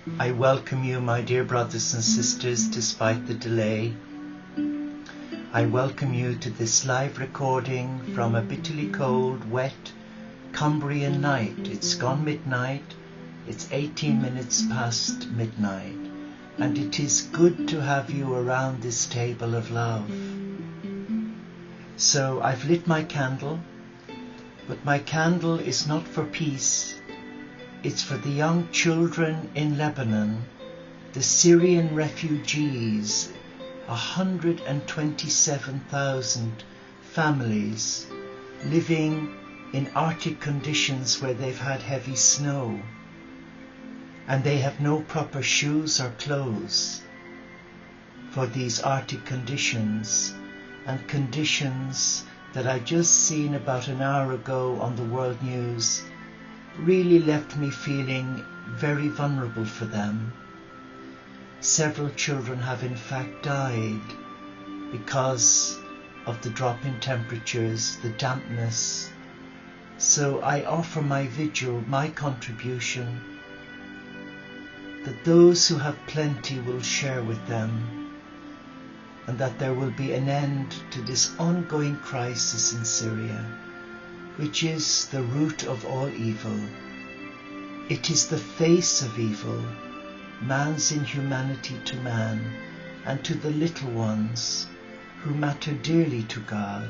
I welcome you, my dear brothers and sisters, despite the delay. I welcome you to this live recording from a bitterly cold, wet Cumbrian night. It's gone midnight. It's 18 minutes past midnight. And it is good to have you around this table of love. So I've lit my candle, but my candle is not for peace. It's for the young children in Lebanon, the Syrian refugees, 127,000 families living in Arctic conditions where they've had heavy snow and they have no proper shoes or clothes for these Arctic conditions, and conditions that I just seen about an hour ago on the World News really left me feeling very vulnerable for them. Several children have in fact died because of the drop in temperatures, the dampness. So I offer my vigil, my contribution, that those who have plenty will share with them, and that there will be an end to this ongoing crisis in Syria, which is the root of all evil. It is the face of evil, man's inhumanity to man and to the little ones who matter dearly to God.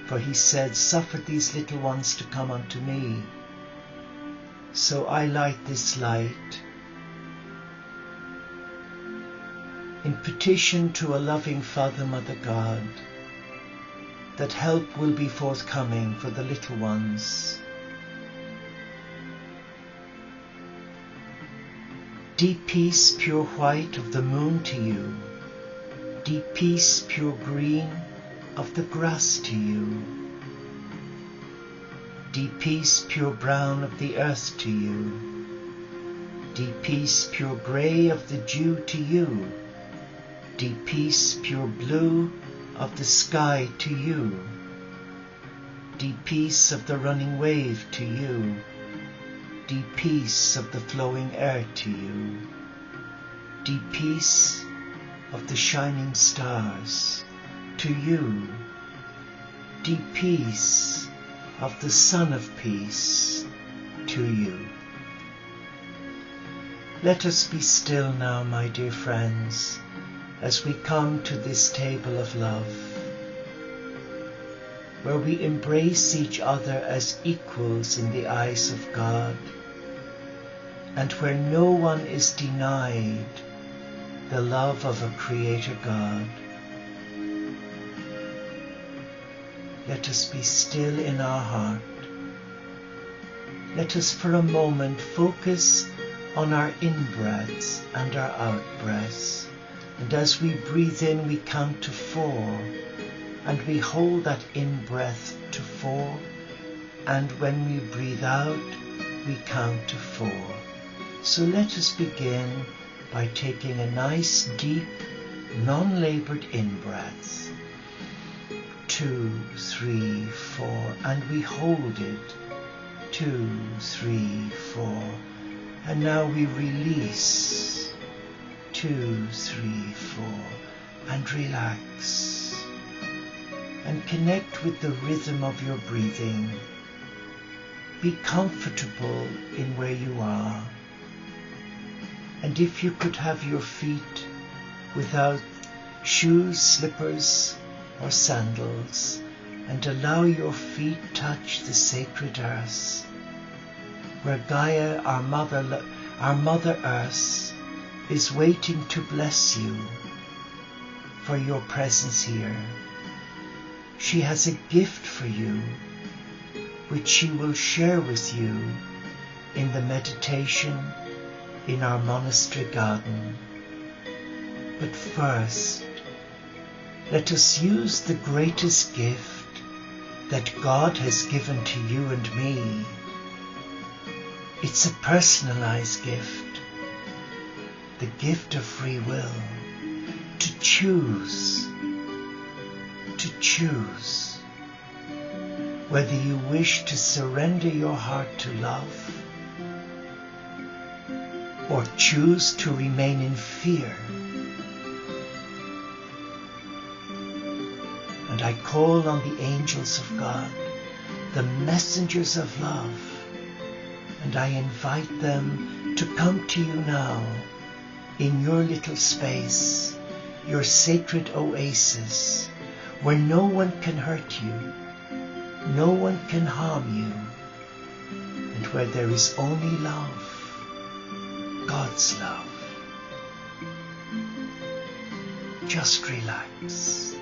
For he said, "Suffer these little ones to come unto me." So I light this light in petition to a loving Father, Mother God, that help will be forthcoming for the little ones. Deep peace, pure white of the moon to you. Deep peace, pure green of the grass to you. Deep peace, pure brown of the earth to you. Deep peace, pure grey of the dew to you. Deep peace, pure blue of the sky to you. Deep peace of the running wave to you. Deep peace of the flowing air to you. Deep peace of the shining stars to you. Deep peace of the Son of Peace to you. Let us be still now, my dear friends, as we come to this table of love, where we embrace each other as equals in the eyes of God, and where no one is denied the love of a Creator God. Let us be still in our heart. Let us for a moment focus on our in-breaths and our out-breaths. And as we breathe in, we count to 4, and we hold that in-breath to 4, and when we breathe out, we count to 4. So let us begin by taking a nice, deep, non-labored in-breath. 2, 3, 4, and we hold it. 2, 3, 4, and now we release. 2, 3, 4, and relax. And connect with the rhythm of your breathing. Be comfortable in where you are. And if you could have your feet without shoes, slippers, or sandals, and allow your feet touch the sacred earth, where Gaia, our Mother Earth, is waiting to bless you for your presence here. She has a gift for you, which she will share with you in the meditation in our monastery garden. But first, let us use the greatest gift that God has given to you and me. It's a personalized gift, the gift of free will, to choose whether you wish to surrender your heart to love or choose to remain in fear. And I call on the angels of God, the messengers of love, and I invite them to come to you now in your little space, your sacred oasis, where no one can hurt you, no one can harm you, and where there is only love, God's love. Just relax.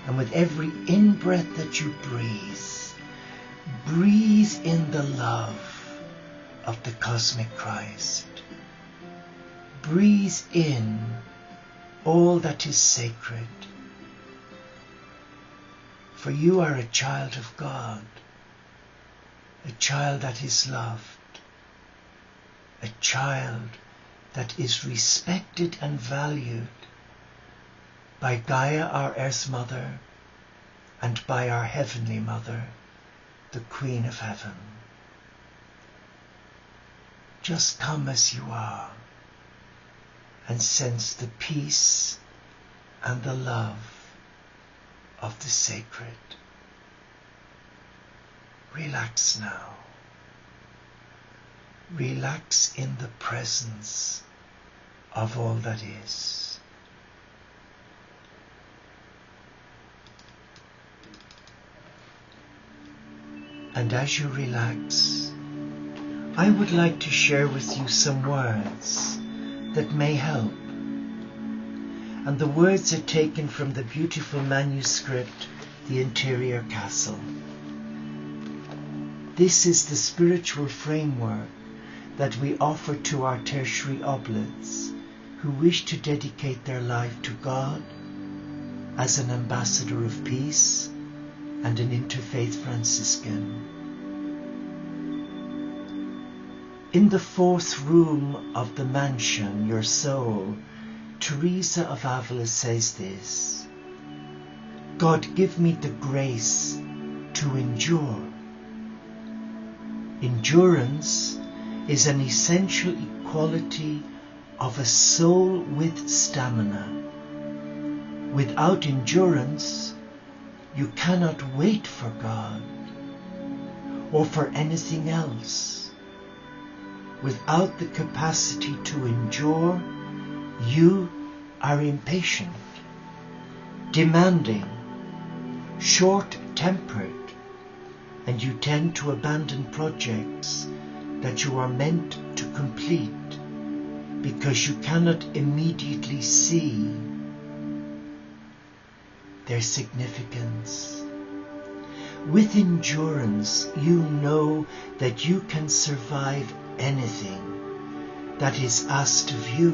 And with every in-breath that you breathe in the love of the cosmic Christ. Breathe in all that is sacred. For you are a child of God, a child that is loved, a child that is respected and valued by Gaia, our Earth Mother, and by our Heavenly Mother, the Queen of Heaven. Just come as you are and sense the peace and the love of the sacred. Relax now. Relax in the presence of all that is. And as you relax, I would like to share with you some words that may help. And the words are taken from the beautiful manuscript, The Interior Castle. This is the spiritual framework that we offer to our tertiary oblates who wish to dedicate their life to God as an ambassador of peace and an interfaith Franciscan. In the fourth room of the mansion, your soul, Teresa of Avila says this: God, give me the grace to endure. Endurance is an essential equality of a soul with stamina. Without endurance, you cannot wait for God or for anything else. Without the capacity to endure, you are impatient, demanding, short-tempered, and you tend to abandon projects that you are meant to complete because you cannot immediately see their significance. With endurance, you know that you can survive anything that is asked of you,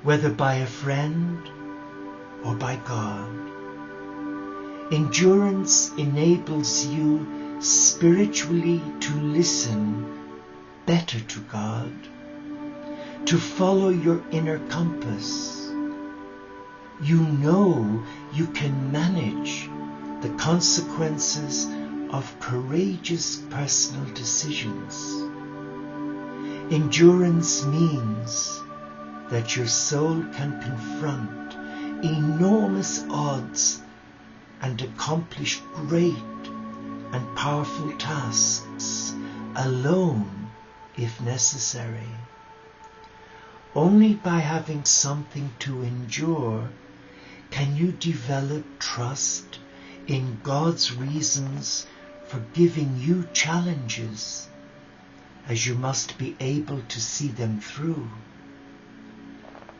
whether by a friend or by God. Endurance enables you spiritually to listen better to God, to follow your inner compass. You know you can manage the consequences of courageous personal decisions. Endurance means that your soul can confront enormous odds and accomplish great and powerful tasks alone if necessary. Only by having something to endure can you develop trust in God's reasons for giving you challenges, as you must be able to see them through,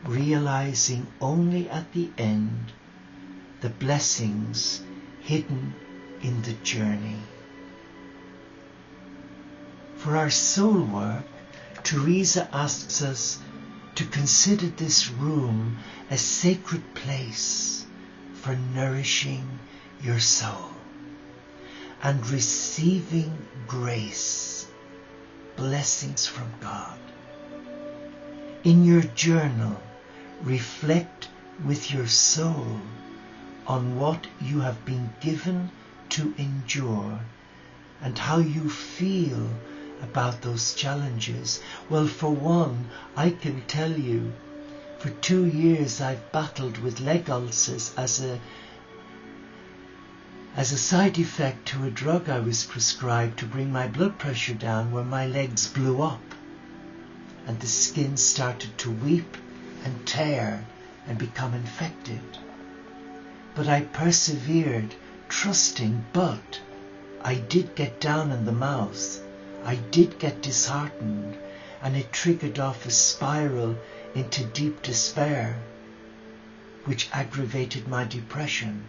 realizing only at the end the blessings hidden in the journey. For our soul work, Teresa asks us to consider this room a sacred place for nourishing your soul and receiving grace, blessings from God. In your journal, reflect with your soul on what you have been given to endure and how you feel about those challenges? Well, for one, I can tell you, for 2 years I've battled with leg ulcers as a side effect to a drug I was prescribed to bring my blood pressure down, where my legs blew up and the skin started to weep and tear and become infected. But I persevered, trusting, but I did get down in the mouth. I did get disheartened, and it triggered off a spiral into deep despair, which aggravated my depression.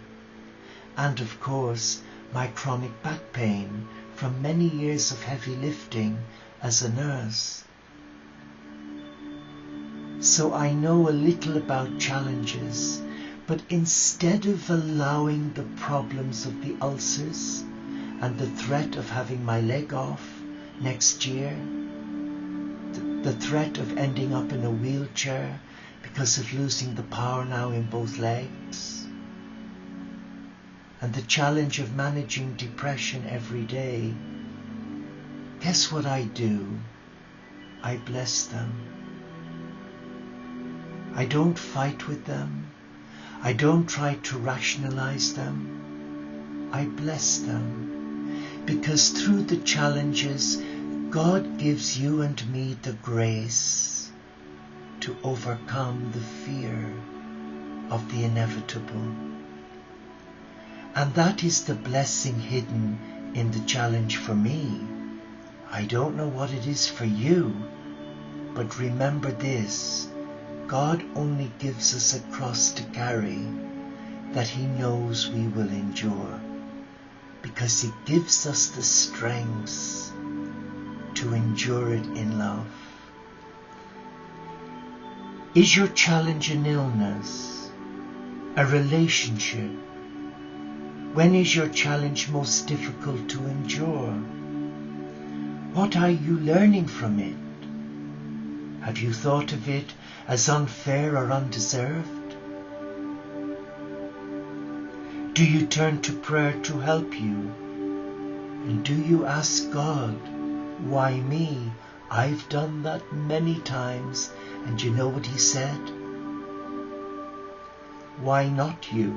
And of course, my chronic back pain from many years of heavy lifting as a nurse. So I know a little about challenges, but instead of allowing the problems of the ulcers and the threat of having my leg off next year, the threat of ending up in a wheelchair because of losing the power now in both legs, and the challenge of managing depression every day, guess what I do? I bless them. I don't fight with them. I don't try to rationalize them. I bless them, because through the challenges, God gives you and me the grace to overcome the fear of the inevitable. And that is the blessing hidden in the challenge for me. I don't know what it is for you, but remember this: God only gives us a cross to carry that He knows we will endure, because He gives us the strength to endure it in love. Is your challenge an illness, a relationship? When is your challenge most difficult to endure? What are you learning from it? Have you thought of it as unfair or undeserved? Do you turn to prayer to help you? And do you ask God, why me? I've done that many times, and you know what He said? Why not you?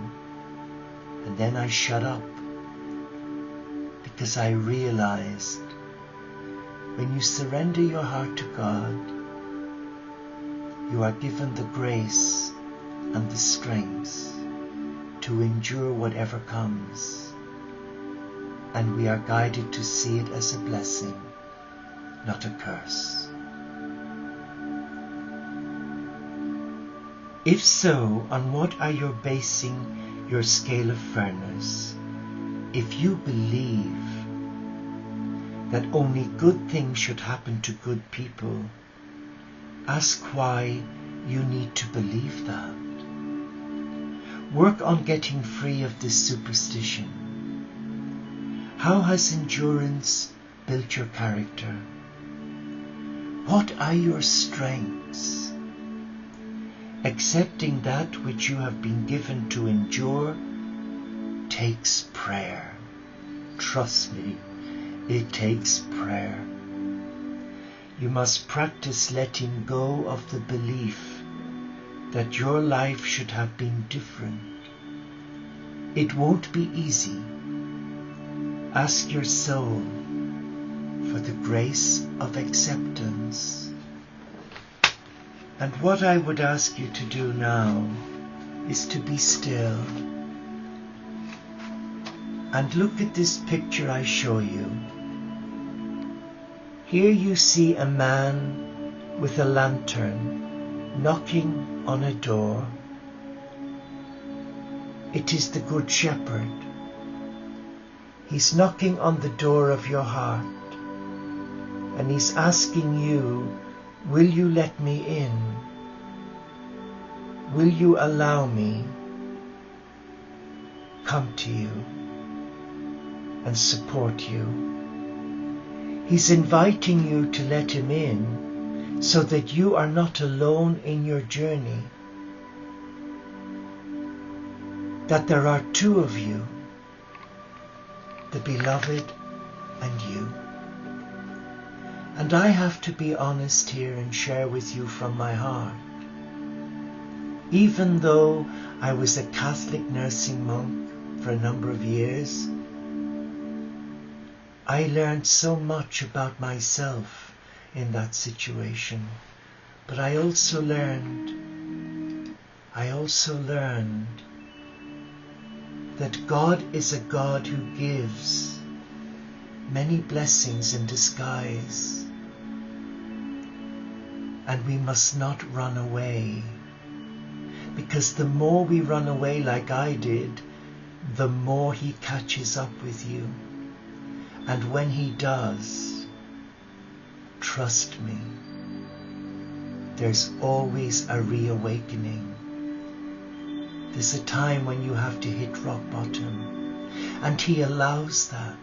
And then I shut up, because I realized when you surrender your heart to God, you are given the grace and the strength to endure whatever comes, and we are guided to see it as a blessing, not a curse. If so, on what are you basing your scale of fairness? If you believe that only good things should happen to good people, ask why you need to believe that. Work on getting free of this superstition. How has endurance built your character? What are your strengths? Accepting that which you have been given to endure takes prayer. Trust me, it takes prayer. You must practice letting go of the belief that your life should have been different. It won't be easy. Ask your soul for the grace of acceptance. And what I would ask you to do now is to be still and look at this picture I show you. Here you see a man with a lantern knocking on a door. It is the Good Shepherd. He's knocking on the door of your heart, and he's asking you, will you let me in? Will you allow me come to you and support you? He's inviting you to let him in so that you are not alone in your journey, that there are two of you, the beloved and you. And I have to be honest here and share with you from my heart. Even though I was a Catholic nursing monk for a number of years, I learned so much about myself in that situation. But I also learned that God is a God who gives many blessings in disguise, and we must not run away, because the more we run away like I did, the more He catches up with you. And when He does, trust me, there's always a reawakening. There's a time when you have to hit rock bottom, and He allows that.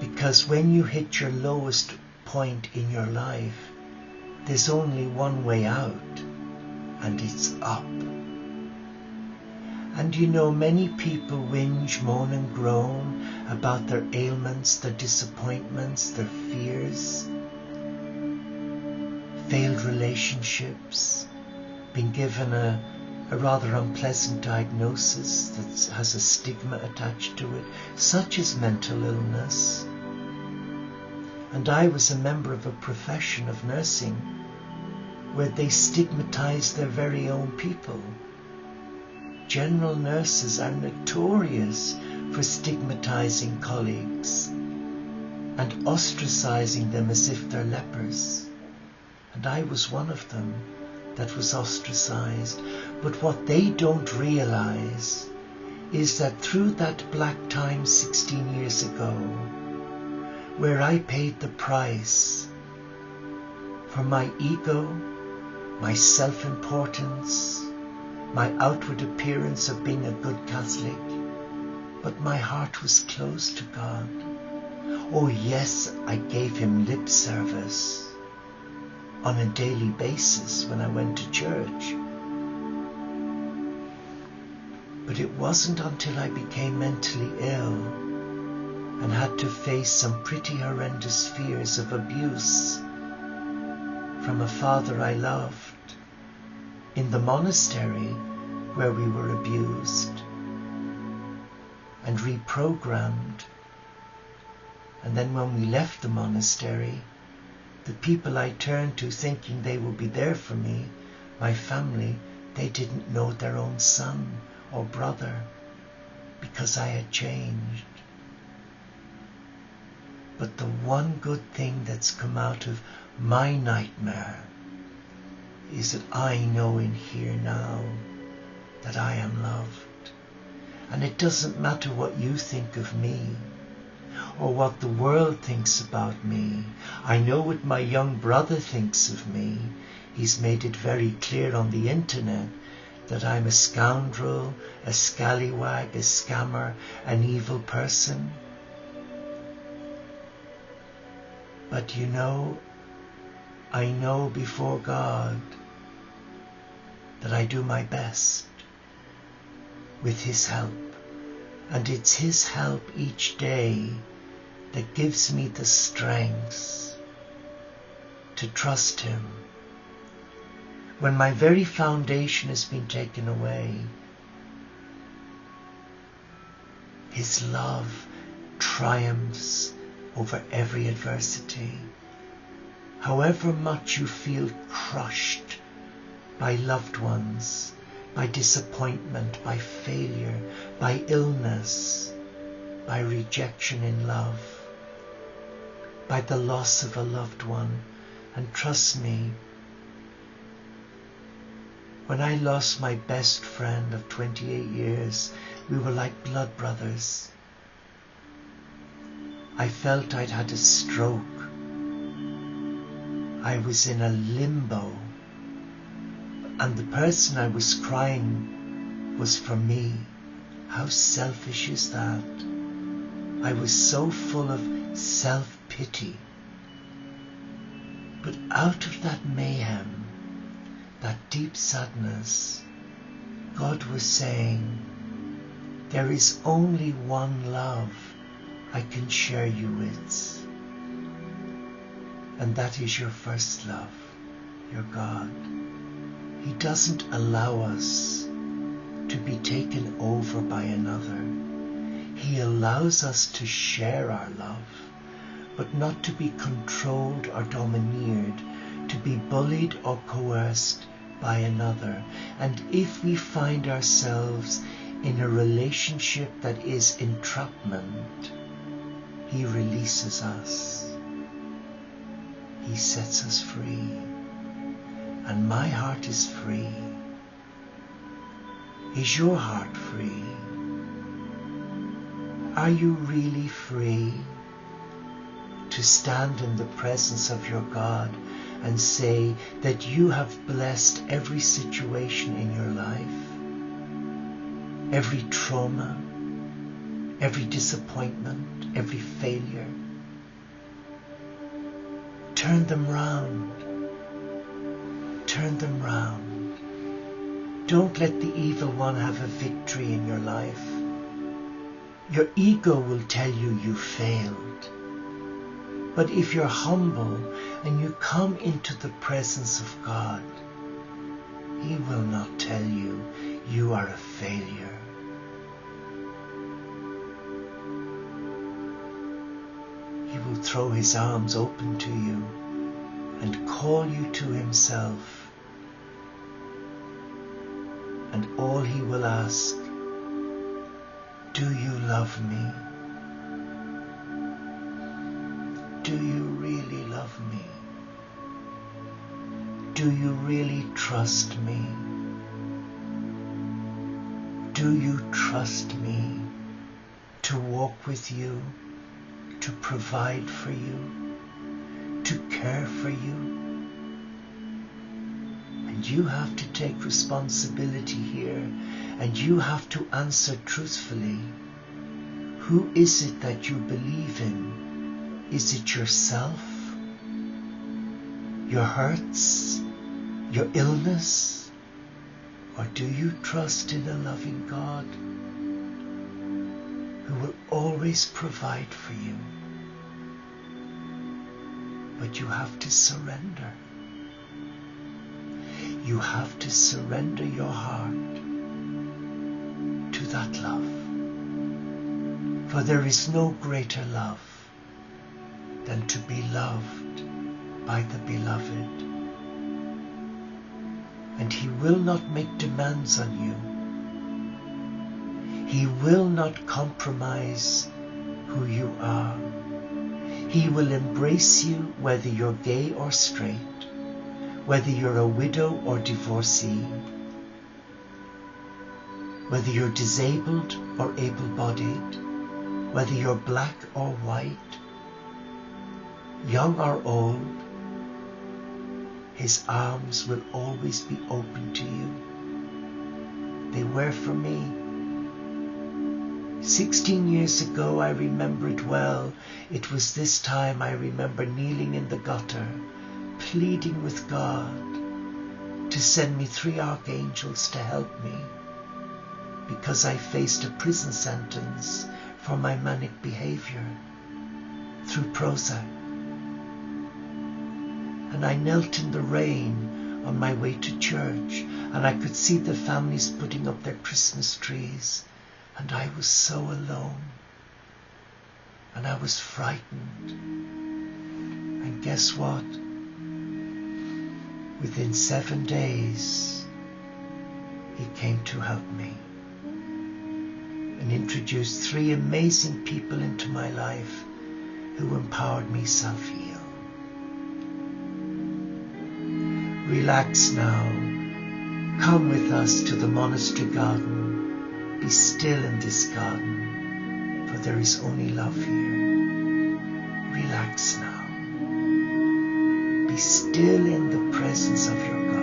Because when you hit your lowest point in your life, there's only one way out, and it's up. And you know, many people whinge, moan and groan about their ailments, their disappointments, their fears, failed relationships, being given a rather unpleasant diagnosis that has a stigma attached to it, such as mental illness. And I was a member of a profession of nursing where they stigmatized their very own people. General nurses are notorious for stigmatizing colleagues and ostracizing them as if they're lepers. And I was one of them that was ostracized. But what they don't realize is that through that black time 16 years ago, where I paid the price for my ego, my self-importance, my outward appearance of being a good Catholic, but my heart was closed to God. Oh yes, I gave Him lip service on a daily basis when I went to church. But it wasn't until I became mentally ill and had to face some pretty horrendous fears of abuse from a father I loved in the monastery where we were abused and reprogrammed. And then when we left the monastery, the people I turned to thinking they would be there for me, my family, they didn't know their own son or brother because I had changed. But the one good thing that's come out of my nightmare is that I know in here now that I am loved. And it doesn't matter what you think of me or what the world thinks about me. I know what my young brother thinks of me. He's made it very clear on the internet that I'm a scoundrel, a scallywag, a scammer, an evil person. But you know, I know before God that I do my best with His help. And it's His help each day that gives me the strength to trust Him. When my very foundation has been taken away, His love triumphs over every adversity. However much you feel crushed by loved ones, by disappointment, by failure, by illness, by rejection in love, by the loss of a loved one. And trust me, when I lost my best friend of 28 years, we were like blood brothers. I felt I'd had a stroke. I was in a limbo. And the person I was crying was for me. How selfish is that? I was so full of self-pity. But out of that mayhem, that deep sadness, God was saying, there is only one love I can share you with. And that is your first love, your God. He doesn't allow us to be taken over by another. He allows us to share our love, but not to be controlled or domineered, to be bullied or coerced by another. And if we find ourselves in a relationship that is entrapment, He releases us. He sets us free. And my heart is free. Is your heart free? Are you really free to stand in the presence of your God and say that you have blessed every situation in your life, every trauma, every disappointment, every failure? Turn them round. Turn them round. Don't let the evil one have a victory in your life. Your ego will tell you you failed. But if you're humble and you come into the presence of God, He will not tell you you are a failure. He will throw His arms open to you and call you to Himself. And all He will ask, do you love me? Do you really love me? Do you really trust me? Do you trust me to walk with you, to provide for you, to care for you? And you have to take responsibility here, and you have to answer truthfully. Who is it that you believe in? Is it yourself? Your hurts? Your illness? Or do you trust in a loving God who will always provide for you? But you have to surrender. You have to surrender your heart to that love. For there is no greater love than to be loved by the beloved. And He will not make demands on you. He will not compromise who you are. He will embrace you whether you're gay or straight, whether you're a widow or divorcee, whether you're disabled or able-bodied, whether you're black or white, young or old. His arms will always be open to you. They were for me. 16 years ago, I remember it well. It was this time I remember kneeling in the gutter, pleading with God to send me 3 archangels to help me, because I faced a prison sentence for my manic behavior through Prozac. And I knelt in the rain on my way to church, and I could see the families putting up their Christmas trees, and I was so alone, and I was frightened. And guess what? Within 7 days, He came to help me and introduced 3 amazing people into my life who empowered me self-heal. Relax now. Come with us to the monastery garden. Be still in this garden, for there is only love here. Relax now. Be still in the presence of your God.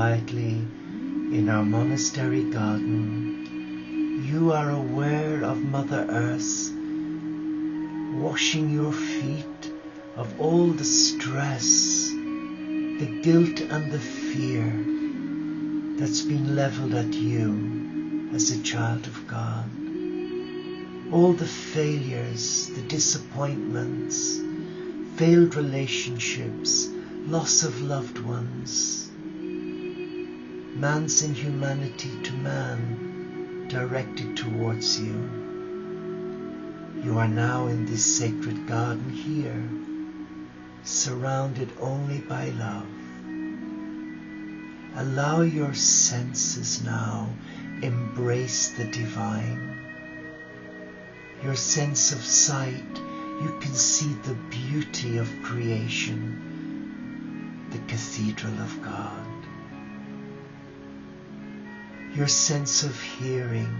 quietly in our monastery garden, you are aware of Mother Earth washing your feet of all the stress, the guilt and the fear that's been leveled at you as a child of God. All the failures, the disappointments, failed relationships, loss of loved ones, man's inhumanity to man directed towards you. You are now in this sacred garden here, surrounded only by love. Allow your senses now embrace the divine. Your sense of sight, you can see the beauty of creation, the cathedral of God. Your sense of hearing,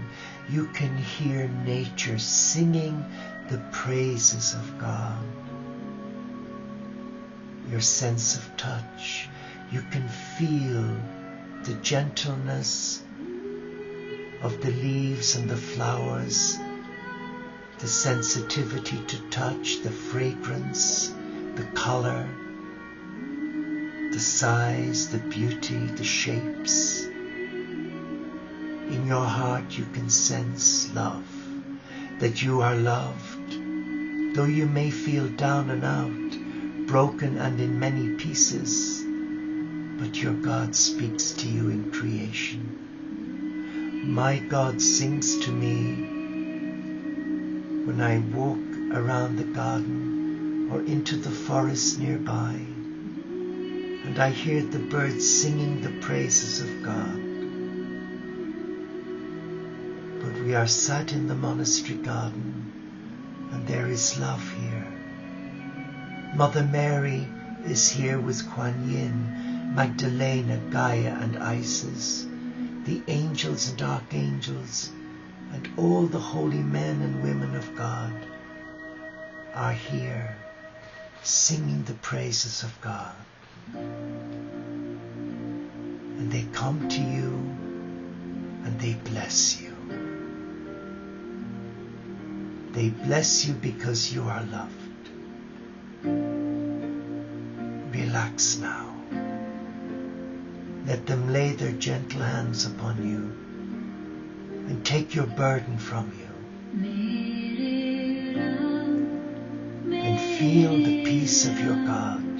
you can hear nature singing the praises of God. Your sense of touch, you can feel the gentleness of the leaves and the flowers, the sensitivity to touch, the fragrance, the color, the size, the beauty, the shapes. In your heart you can sense love, that you are loved, though you may feel down and out, broken and in many pieces, but your God speaks to you in creation. My God sings to me when I walk around the garden or into the forest nearby, and I hear the birds singing the praises of God. But we are sat in the monastery garden, and there is love here. Mother Mary is here with Kuan Yin, Magdalena, Gaia and Isis, the angels and archangels, and all the holy men and women of God are here singing the praises of God. And they come to you and they bless you. They bless you because you are loved. Relax now. Let them lay their gentle hands upon you and take your burden from you. And feel the peace of your God.